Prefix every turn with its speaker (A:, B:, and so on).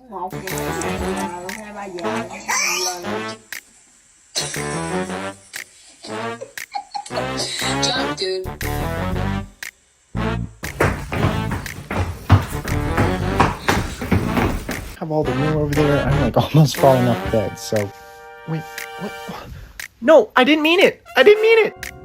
A: một giờ hai ba giờ lần.
B: Jump, dude.
C: Have all the room over there. I'm like almost falling off the bed. So, wait, what? No, I didn't mean it. I didn't mean it.